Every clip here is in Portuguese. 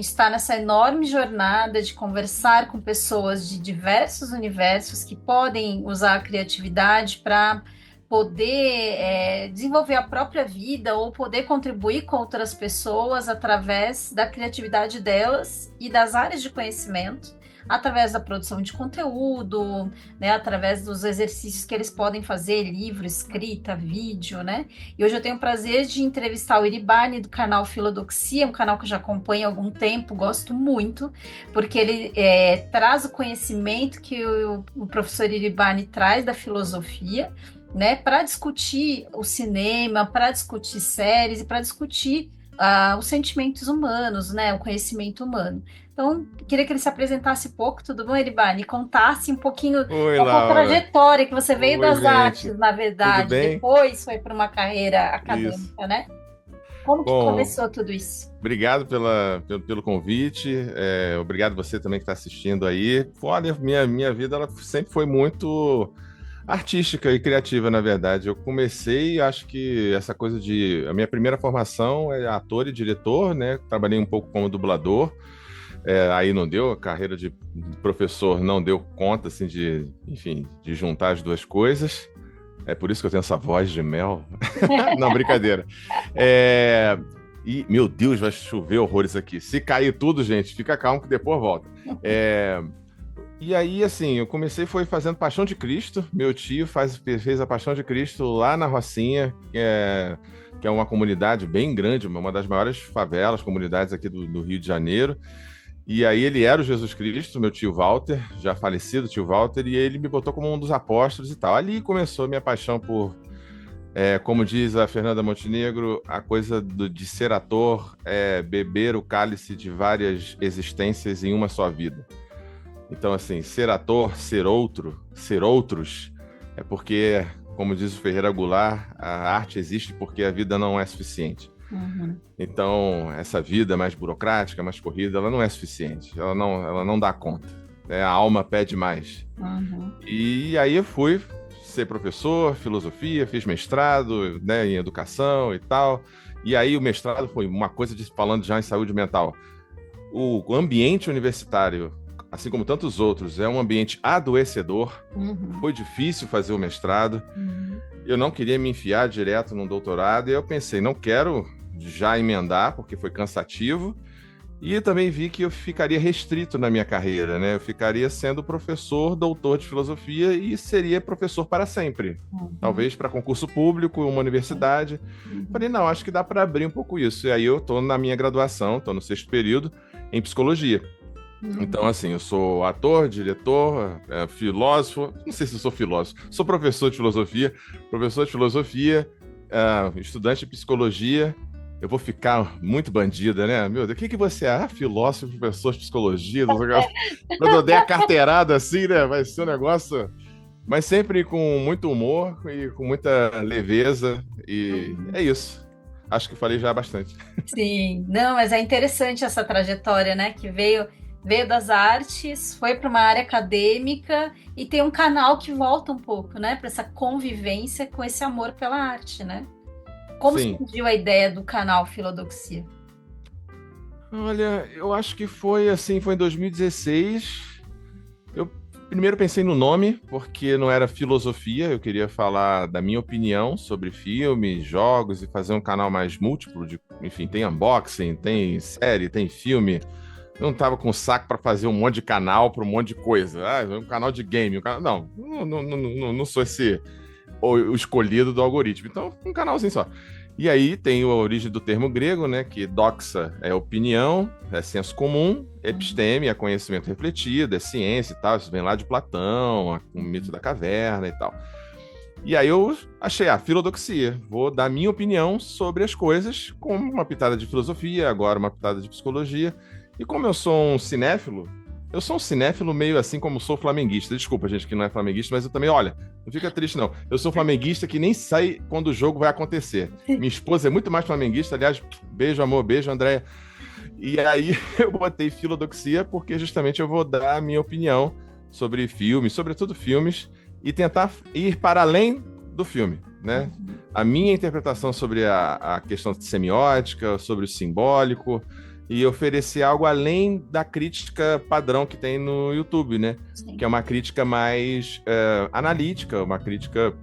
gente está nessa enorme jornada de conversar com pessoas de diversos universos que podem usar a criatividade para poder desenvolver a própria vida ou poder contribuir com outras pessoas através da criatividade delas e das áreas de conhecimento, através da produção de conteúdo, né, através dos exercícios que eles podem fazer, livro, escrita, vídeo, né? E hoje eu tenho o prazer de entrevistar o Iribane do canal Filodoxia, um canal que eu já acompanho há algum tempo, gosto muito, porque ele traz o conhecimento que o professor Iribane traz da filosofia, né, para discutir o cinema, para discutir séries e para discutir os sentimentos humanos, né, o conhecimento humano. Então, queria que ele se apresentasse um pouco, tudo bom, Eribane? Contasse um pouquinho Oi, da sua Laura. trajetória, que você veio Oi, das gente. artes, na Tudo verdade, bem? depois foi para uma carreira Isso. acadêmica, né? Como que Bom, começou tudo isso? obrigado pelo convite. Obrigado você também que está assistindo aí. Olha, minha vida ela sempre foi muito artística e criativa, na verdade. Eu comecei, acho que essa coisa de... A minha primeira formação é ator e diretor, né? Trabalhei um pouco como dublador. Aí não deu, a carreira de professor não deu conta, assim, enfim, de juntar as duas coisas. É por isso que eu tenho essa voz de mel. Não, brincadeira. É, meu Deus, vai chover horrores aqui. Se cair tudo, gente, fica calmo que depois volta. É, E aí, assim, eu comecei foi fazendo Paixão de Cristo. Meu tio fez a Paixão de Cristo lá na Rocinha, que é uma comunidade bem grande, uma das maiores favelas, comunidades aqui do Rio de Janeiro. E aí ele era o Jesus Cristo, meu tio Walter, já falecido tio Walter, e ele me botou como um dos apóstolos e tal. Ali começou a minha paixão por, como diz a Fernanda Montenegro, a coisa de ser ator é beber o cálice de várias existências em uma só vida. Então, assim, ser ator, ser outro, ser outros, é porque, como diz o Ferreira Goulart, a arte existe porque a vida não é suficiente. Uhum, Então, essa vida mais burocrática, mais corrida, ela não é suficiente, ela não dá conta, né? A alma pede mais. uhum. E aí eu fui ser professor, filosofia, fiz mestrado, né, em educação e tal. E aí o mestrado foi uma coisa de falando já em saúde mental. O ambiente universitário, assim como tantos outros, é um ambiente adoecedor. Uhum, Foi difícil fazer o mestrado. uhum, Eu não queria me enfiar direto num doutorado, e eu pensei, não quero já emendar, porque foi cansativo, e também vi que eu ficaria restrito na minha carreira, né? Eu ficaria sendo professor, doutor de filosofia e seria professor para sempre. uhum, Talvez para concurso público, uma universidade. uhum, Falei, não, acho que dá para abrir um pouco isso. E aí eu estou na minha graduação, estou no sexto período, em psicologia. Então, uhum. assim, eu sou ator, diretor, filósofo, não sei se eu sou filósofo, sou professor de filosofia, estudante de psicologia. Eu vou ficar muito bandida, né? Meu Deus, o que que você é? Filósofo, professor de psicologia, não sei o que. Quando eu der a carteirada assim, né? Vai ser um negócio. Mas sempre com muito humor e com muita leveza. E é Uhum. isso. Acho que falei já bastante. Sim, não, mas é interessante essa trajetória, né? Que veio das artes, foi para uma área acadêmica e tem um canal que volta um pouco, né? Para essa convivência com esse amor pela arte, né? Como Sim. surgiu a ideia do canal Filodoxia? Olha, eu acho que foi assim, foi em 2016. Eu primeiro pensei no nome, porque não era filosofia, eu queria falar da minha opinião sobre filmes, jogos e fazer um canal mais múltiplo enfim, tem unboxing, tem série, tem filme. Eu não tava com saco para fazer um monte de canal para um monte de coisa. Um canal de game, não sou esse o escolhido do algoritmo. Então, um canalzinho só. E aí tem a origem do termo grego, né? Que doxa é opinião, é senso comum, Uhum, episteme é conhecimento refletido, é ciência e tal. Isso vem lá de Platão, o mito da caverna e tal. E aí eu achei a filodoxia. Vou dar minha opinião sobre as coisas, com uma pitada de filosofia, agora uma pitada de psicologia. E como eu sou um cinéfilo, eu sou um cinéfilo meio assim como sou flamenguista. Desculpa, gente, que não é flamenguista, mas eu também, olha, não fica triste, não. Eu sou flamenguista que nem sai quando o jogo vai acontecer. Minha esposa é muito mais flamenguista, aliás, beijo, amor, beijo, Andréia. E aí eu botei filodoxia porque justamente eu vou dar a minha opinião sobre filmes, sobretudo filmes, e tentar ir para além do filme, né? uhum, A minha interpretação sobre a questão semiótica, sobre o simbólico, e oferecer algo além da crítica padrão que tem no YouTube, né? Sim. Que é uma crítica mais analítica, uma crítica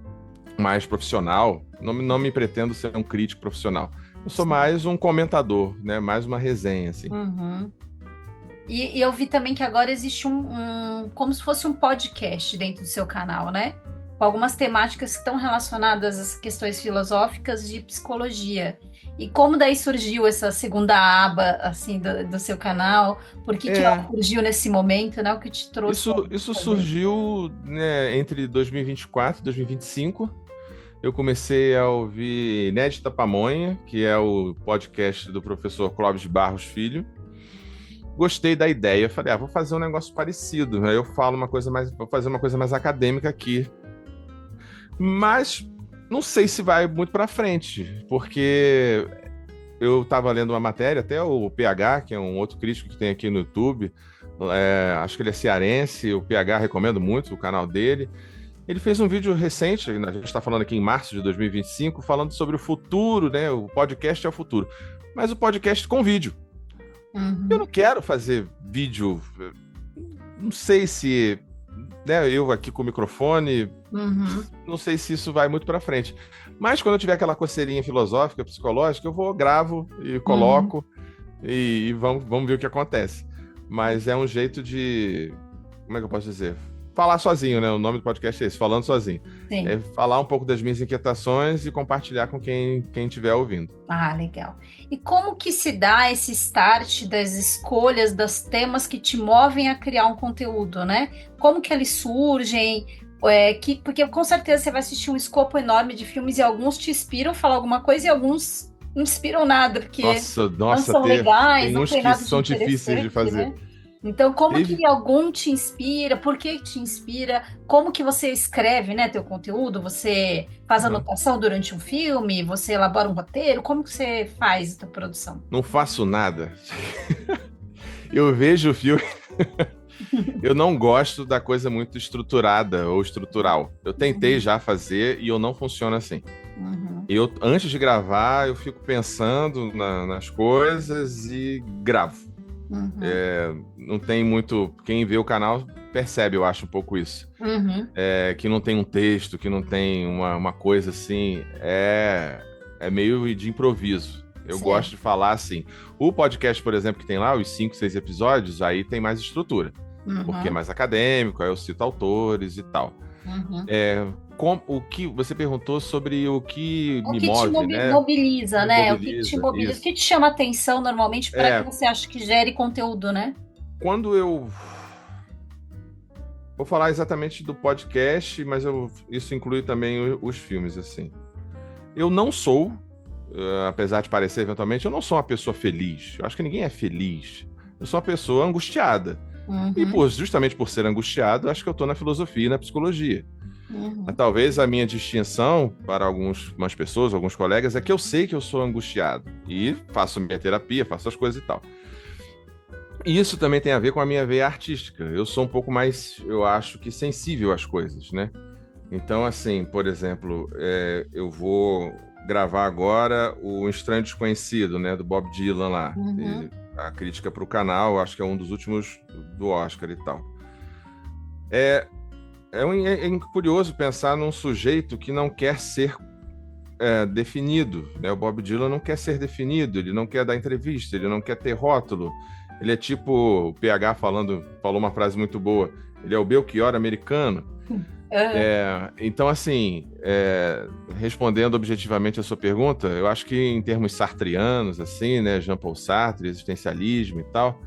mais profissional. Não me pretendo ser um crítico profissional. Eu sou mais um comentador, né? Mais uma resenha, assim. Uhum. E eu vi também que agora existe como se fosse um podcast dentro do seu canal, né? Com algumas temáticas que estão relacionadas às questões filosóficas de psicologia. E como daí surgiu essa segunda aba, assim, do seu canal? Por que que ela É, surgiu nesse momento, né? O que te trouxe a isso fazer? surgiu, né, entre 2024 e 2025. Eu comecei a ouvir Inédita Pamonha, que é o podcast do professor Clóvis Barros Filho. Gostei da ideia, falei, vou fazer um negócio parecido. Aí eu falo vou fazer uma coisa mais acadêmica aqui. Mas não sei se vai muito para frente, porque eu estava lendo uma matéria, até o PH, que é um outro crítico que tem aqui no YouTube, acho que ele é cearense, o PH recomendo muito o canal dele. Ele fez um vídeo recente, a gente está falando aqui em março de 2025, falando sobre o futuro, né? O podcast é o futuro. Mas o podcast com vídeo. Eu Uhum, não quero fazer vídeo, não sei se, né, eu aqui com o microfone, uhum, não sei se isso vai muito para frente. Mas quando eu tiver aquela coceirinha filosófica, psicológica, gravo e uhum. coloco e vamos ver o que acontece. Mas é um jeito de, como é que eu posso dizer? Falar sozinho, né? O nome do podcast é esse, Falando Sozinho. É Sim. falar um pouco das minhas inquietações e compartilhar com quem estiver ouvindo. Ah, legal. E como que se dá esse start das escolhas, dos temas que te movem a criar um conteúdo, né? Como que eles surgem? Porque com certeza você vai assistir um escopo enorme de filmes e alguns te inspiram a falar alguma coisa e alguns não inspiram nada, porque não Nossa, são legais, tem não uns tem que nada de são difíceis de interessante, fazer. né? Então, como Teve, que algum te inspira? Por que te inspira? Como que você escreve, né, teu conteúdo? Você faz Aham. anotação durante um filme? Você elabora um roteiro? Como que você faz a tua produção? Não faço nada. Eu vejo o filme, eu não gosto da coisa muito estruturada ou estrutural. Eu tentei Uhum, já fazer e eu não funciona assim. uhum, Antes de gravar, eu fico pensando nas coisas e gravo. uhum, Não tem muito. Quem vê o canal percebe, eu acho, um pouco isso. uhum. Que não tem um texto, que não tem uma coisa assim. É meio de improviso. Eu gosto Certo. de falar assim. O podcast, por exemplo, que tem lá, os 5, 6 episódios, aí tem mais estrutura. Porque é Uhum, mais acadêmico, aí eu cito autores e tal. uhum. O que você perguntou sobre o que O me que te move, né? mobiliza, Me né? O que te mobiliza, mobiliza, o isso. que te chama atenção normalmente para que É, você acha que gere conteúdo, né? quando eu vou falar exatamente do podcast, mas isso inclui também os filmes, assim. Eu não sou, apesar de parecer eventualmente, eu não sou uma pessoa feliz. Eu acho que ninguém é feliz. Eu sou uma pessoa angustiada. E Uhum, justamente por ser angustiado, acho que eu estou na filosofia e na psicologia. Mas uhum, talvez a minha distinção para algumas pessoas, alguns colegas, é que eu sei que eu sou angustiado. E faço minha terapia, faço as coisas e tal. E isso também tem a ver com a minha veia artística. Eu sou um pouco mais, eu acho que sensível às coisas, né? Então, assim, por exemplo, eu vou gravar agora o Estranho Desconhecido, né, do Bob Dylan lá. E uhum, a crítica para o canal, acho que é um dos últimos do Oscar e tal. É, é curioso pensar num sujeito que não quer ser definido, né? O Bob Dylan não quer ser definido, ele não quer dar entrevista, ele não quer ter rótulo. Ele é tipo o PH falou uma frase muito boa. Ele é o Belchior americano. uhum, Então, assim, respondendo objetivamente a sua pergunta, eu acho que em termos sartreanos, assim, né, Jean-Paul Sartre, existencialismo e tal,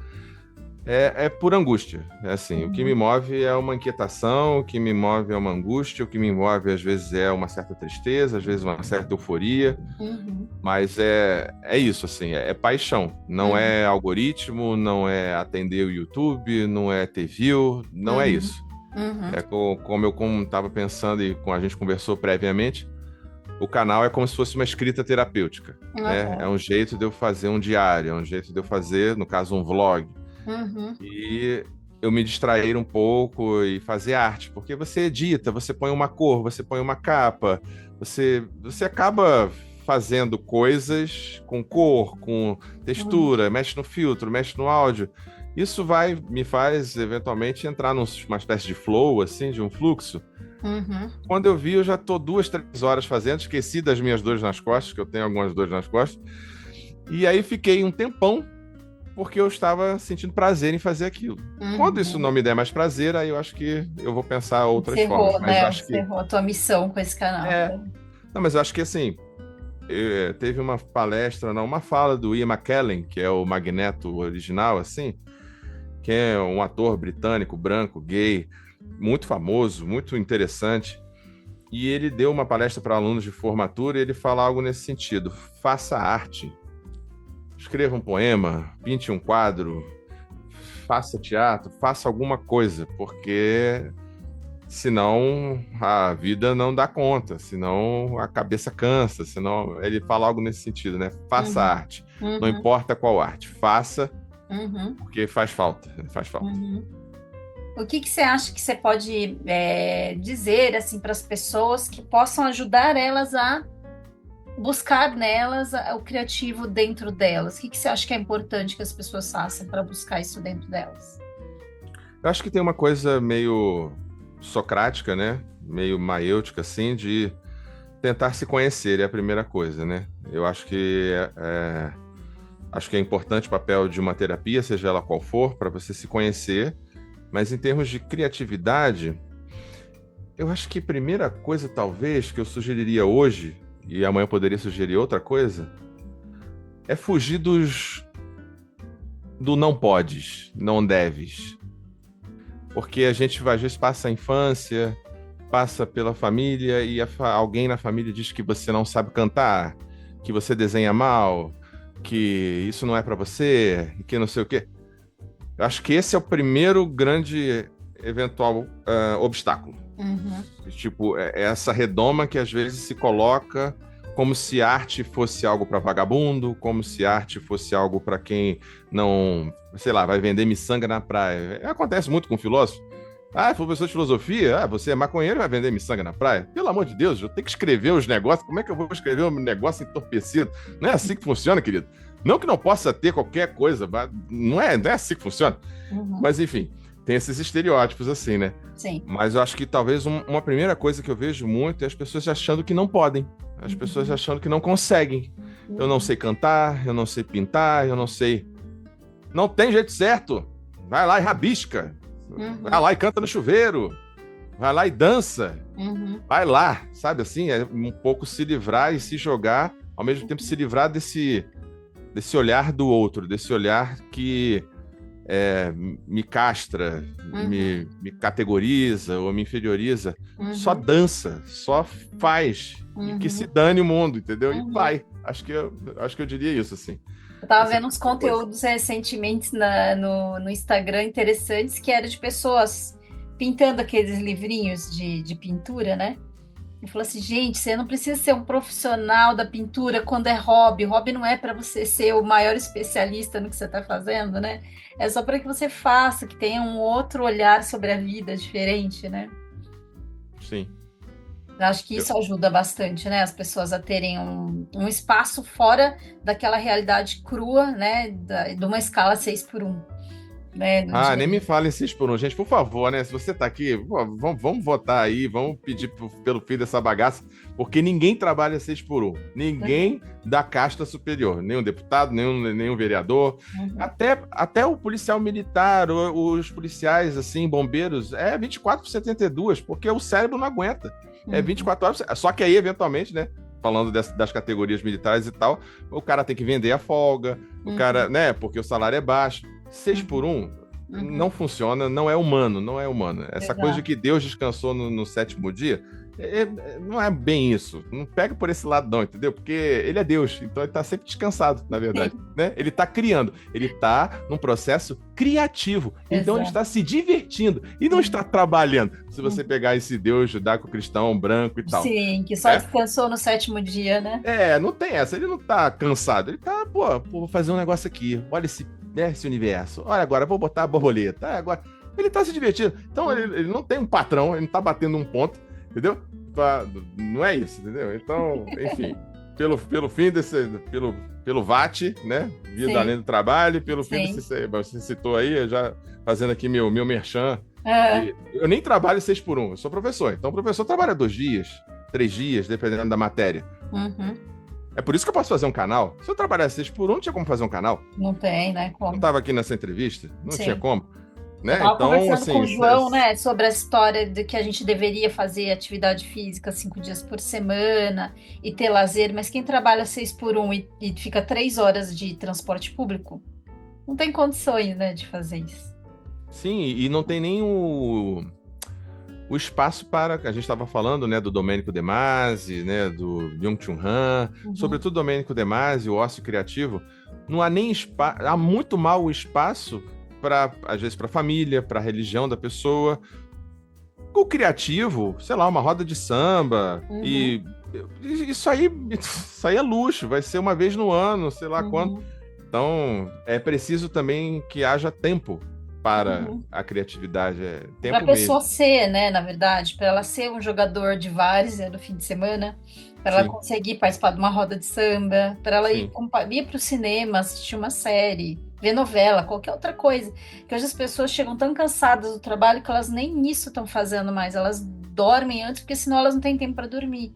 é por angústia. É assim, o que me uhum, move é uma inquietação, o que me move é uma angústia, o que me move às vezes é uma certa tristeza, às vezes uma certa euforia, uhum, mas é isso, assim, é paixão. Não uhum, é algoritmo, não é atender o YouTube, não é ter view, não é uhum, isso. uhum, Como eu estava pensando e com a gente conversou previamente, o canal é como se fosse uma escrita terapêutica, né? É uhum, um jeito de eu fazer um diário, é um jeito de eu fazer, no caso, um vlog. uhum, E eu me distrair um pouco e fazer arte, porque você edita, você põe uma cor, você põe uma capa, você acaba fazendo coisas com cor, com Uhum. textura, mexe no filtro, mexe no áudio. Isso me faz eventualmente entrar numa espécie de flow, assim, de um fluxo. Uhum. Quando eu vi, eu já tô 2, 3 horas fazendo, esqueci das minhas dores nas costas, que eu tenho algumas dores nas costas. E aí fiquei um tempão porque eu estava sentindo prazer em fazer aquilo. Quando isso não Uhum. me der mais prazer, aí eu acho que eu vou pensar outras formas. Encerrou, Mas eu né? acho que Encerrou a tua missão com esse canal. é. Não, mas eu acho que assim, teve uma palestra, não, uma fala do Ian McKellen, que é o Magneto original, assim, que é um ator britânico, branco, gay, muito famoso, muito interessante. E ele deu uma palestra para alunos de formatura e ele fala algo nesse sentido: faça arte, escreva um poema, pinte um quadro, faça teatro, faça alguma coisa, porque senão a vida não dá conta, senão a cabeça cansa, senão ele fala algo nesse sentido, né? Faça Uhum. arte, não Uhum. importa qual arte, faça, Uhum. porque faz falta, faz falta. Uhum. O que que você acha que você pode dizer assim para as pessoas que possam ajudar elas a buscar nelas o criativo dentro delas? O que que você acha que é importante que as pessoas façam para buscar isso dentro delas? Eu acho que tem uma coisa meio socrática, né? Meio maêutica, assim, de tentar se conhecer, é a primeira coisa, né? Eu acho que é importante o papel de uma terapia, seja ela qual for, para você se conhecer, mas em termos de criatividade, eu acho que a primeira coisa, talvez, que eu sugeriria hoje, e amanhã eu poderia sugerir outra coisa, é fugir do não podes, não deves. Porque a gente, às vezes, passa a infância, passa pela família e alguém na família diz que você não sabe cantar, que você desenha mal, que isso não é para você, que não sei o quê. Eu acho que esse é o primeiro grande eventual obstáculo. Uhum. Tipo, é essa redoma que às vezes se coloca como se arte fosse algo para vagabundo, como se arte fosse algo para quem não, sei lá, vai vender miçanga na praia. Acontece muito com filósofo. Ah, professor de filosofia, você é maconheiro e vai vender miçanga na praia? Pelo amor de Deus, eu tenho que escrever os negócios. Como é que eu vou escrever um negócio entorpecido? Não é assim que funciona, querido. Não que não possa ter qualquer coisa, mas não é assim que funciona. Uhum. Mas enfim, tem esses estereótipos assim, né? Sim. Mas eu acho que talvez uma primeira coisa que eu vejo muito é as pessoas achando que não podem, as pessoas Uhum. achando que não conseguem. Eu não sei Uhum. cantar, eu não sei pintar, eu não sei. Não tem jeito certo. Vai lá e rabisca. Vai Uhum. lá e canta no chuveiro. Vai lá e dança. Uhum. Vai lá, sabe assim? É um pouco se livrar e se jogar, ao mesmo tempo se livrar desse olhar do outro, desse olhar que me castra, Uhum. me categoriza ou me inferioriza, só Uhum. dança, só faz e que se Uhum. dane o mundo, entendeu? E Uhum. vai. Acho que eu diria isso assim. Eu tava Essa é a vendo uns primeira coisa. conteúdos recentemente no Instagram interessantes que era de pessoas pintando aqueles livrinhos de pintura, né? E falou assim, gente, você não precisa ser um profissional da pintura quando é hobby. Hobby não é para você ser o maior especialista no que você está fazendo, né? É só para que você faça, que tenha um outro olhar sobre a vida diferente, né? Sim. Eu acho que Eu- isso ajuda bastante, né? As pessoas a terem um espaço fora daquela realidade crua, né? De uma escala 6 por 1, né? No Ah, dia a nem me dia. fale 6 por 1, gente, por favor, né? Se você tá aqui, pô, vamos votar aí, vamos pedir pelo fim dessa bagaça, porque ninguém trabalha 6 por 1. Ninguém da casta superior, nenhum deputado, nenhum vereador, Uhum, até o policial militar, os policiais, assim, bombeiros, é 24 por 72, porque o cérebro não aguenta. É uhum, 24 horas. Só que aí, eventualmente, né? Falando das categorias militares e tal, o cara tem que vender a folga, o cara, uhum, né? Porque o salário é baixo. seis por uhum, um não uhum. funciona, não é humano, não é humano. Essa coisa de Exato. que Deus descansou no sétimo dia, não é bem isso. Não pega por esse lado, não, entendeu? Porque ele é Deus, então ele está sempre descansado, na verdade. Sim, Né? Ele está criando, ele está num processo criativo. Então ele exato. está se divertindo e não está Uhum, trabalhando. Se você uhum. pegar esse Deus judaico-cristão branco e tal. Sim, que só Né? descansou no sétimo dia, né? Não tem essa. Ele não tá cansado. Ele tá, pô, vou fazer um negócio aqui. Olha esse universo. Olha agora, vou botar a borboleta. Agora. Ele tá se divertindo. Então, Uhum. ele não tem um patrão, ele não tá batendo um ponto, entendeu? Não é isso, entendeu? Então, enfim. pelo fim desse, pelo VAT, né? Vida Sim, além do trabalho, pelo fim sim. desse, você citou aí, eu já fazendo aqui meu merchan. Ah, Eu nem trabalho 6 por 1, eu sou professor. Então, o professor trabalha 2 dias, 3 dias, dependendo da matéria. uhum. É por isso que eu posso fazer um canal. Se eu trabalhasse 6 por 1, não tinha como fazer um canal. Não tem, né? Não Como? estava aqui nessa entrevista, não tinha Sim. como, Eu né? estava Então, conversando com assim, o João, né, sobre a história de que a gente deveria fazer atividade física 5 dias por semana e ter lazer, mas quem trabalha 6 por 1 e fica 3 horas de transporte público, não tem condições, né, de fazer isso. sim, e não tem nem o espaço para. A gente estava falando, né, do Domênico De Masi, né, do Byung-Chul Han, Uhum, sobretudo Domênico De Masi, o ócio criativo. Não há nem espaço, há muito mal espaço para, às vezes, para a família, para a religião da pessoa. O criativo, sei lá, uma roda de samba uhum, e isso aí é luxo, vai ser uma vez no ano, sei lá quando. uhum, Então, é preciso também que haja tempo para uhum. a criatividade, é Para a tempo pessoa mesmo. ser, né, na verdade, para ela ser um jogador de várzea no fim de semana, para ela Sim, conseguir participar de uma roda de samba, para ela ir, sim. ir para o cinema, assistir uma série, ver novela, qualquer outra coisa. Que hoje as pessoas chegam tão cansadas do trabalho que elas nem isso estão fazendo mais, elas dormem antes, porque senão elas não têm tempo para dormir,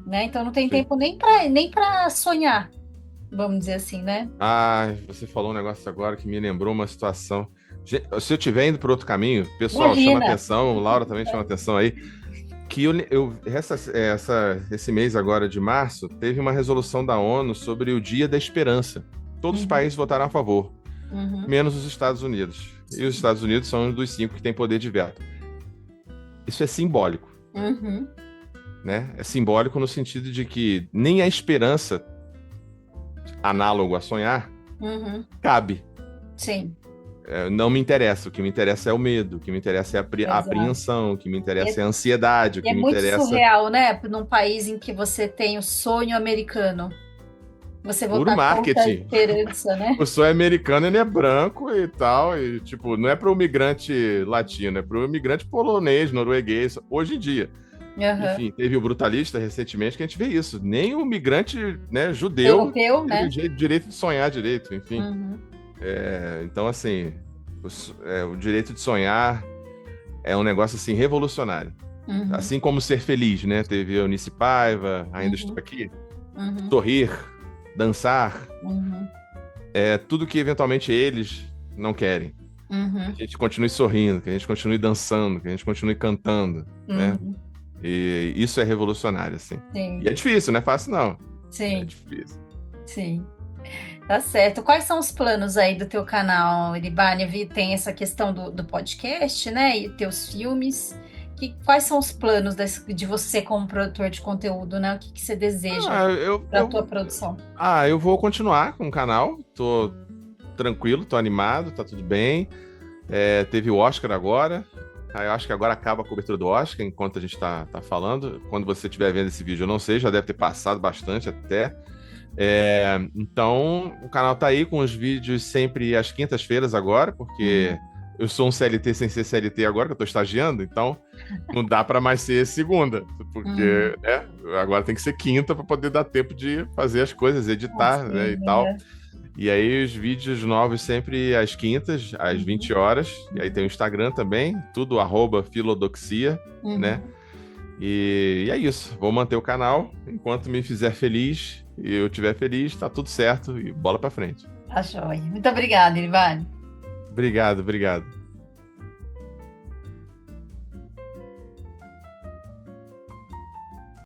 né? Então não tem Sim. tempo nem para sonhar, vamos dizer assim, né? Ah, você falou um negócio agora que me lembrou uma situação. Se eu estiver indo por outro caminho, pessoal, chama Imagina. atenção, Laura também chama atenção aí, que esse mês agora de março, teve uma resolução da ONU sobre o Dia da Esperança. Todos os Uhum, países votaram a favor, uhum, menos os Estados Unidos. E os Estados Unidos são um dos 5 que têm poder de veto. Isso é simbólico, uhum, né? É simbólico no sentido de que nem a esperança, análogo a sonhar, uhum. cabe. Sim, Não me interessa. O que me interessa é o medo, o que me interessa é a exato. apreensão, o que me interessa é a ansiedade, o E é que me muito interessa surreal, né? Num país em que você tem o sonho americano, você puro votar contra a marketing. esperança, O né? sonho americano ele é branco e tal, e tipo, não é para o migrante latino, é para o migrante polonês, norueguês, hoje em dia. Aham. Enfim, teve o Brutalista recentemente que a gente vê isso. Nem o migrante, né, judeu Europeu, teve o né? direito de sonhar direito, enfim. Uhum, Então, assim, o direito de sonhar é um negócio assim revolucionário. uhum, Assim como ser feliz, né? Teve a Eunice Paiva, ainda estou uhum, aqui. uhum, Sorrir, dançar, uhum, é tudo que eventualmente eles não querem. Que uhum, a gente continue sorrindo, que a gente continue dançando, que a gente continue cantando, né? uhum. E isso é revolucionário, assim. E é Sim, difícil, não é fácil, não. É sim, difícil. sim. Tá certo. Quais são os planos aí do teu canal, Iribane? Eu vi tem essa questão do podcast, né? E teus filmes. Quais são os planos de você como produtor de conteúdo, né? O que você deseja Ah, para a tua produção? eu vou continuar com o canal. Tô tranquilo, tô animado, tá tudo bem. Teve o Oscar agora. Eu acho que agora acaba a cobertura do Oscar, enquanto a gente tá falando. Quando você estiver vendo esse vídeo, eu não sei, já deve ter passado bastante até. Então, o canal tá aí com os vídeos sempre às quintas-feiras agora, porque Uhum, eu sou um CLT sem ser CLT agora, que eu tô estagiando, então não dá para mais ser segunda, uhum. porque agora tem que ser quinta para poder dar tempo de fazer as coisas, editar, né, e Assim, tal. E aí os vídeos novos sempre às quintas, às uhum, 20 horas. E aí tem o Instagram também, tudo @filodoxia, né? uhum. E é isso. Vou manter o canal enquanto me fizer feliz e eu estiver feliz, tá tudo certo e bola pra frente. Tá joia. Muito obrigada, Irivane. Obrigado, obrigado.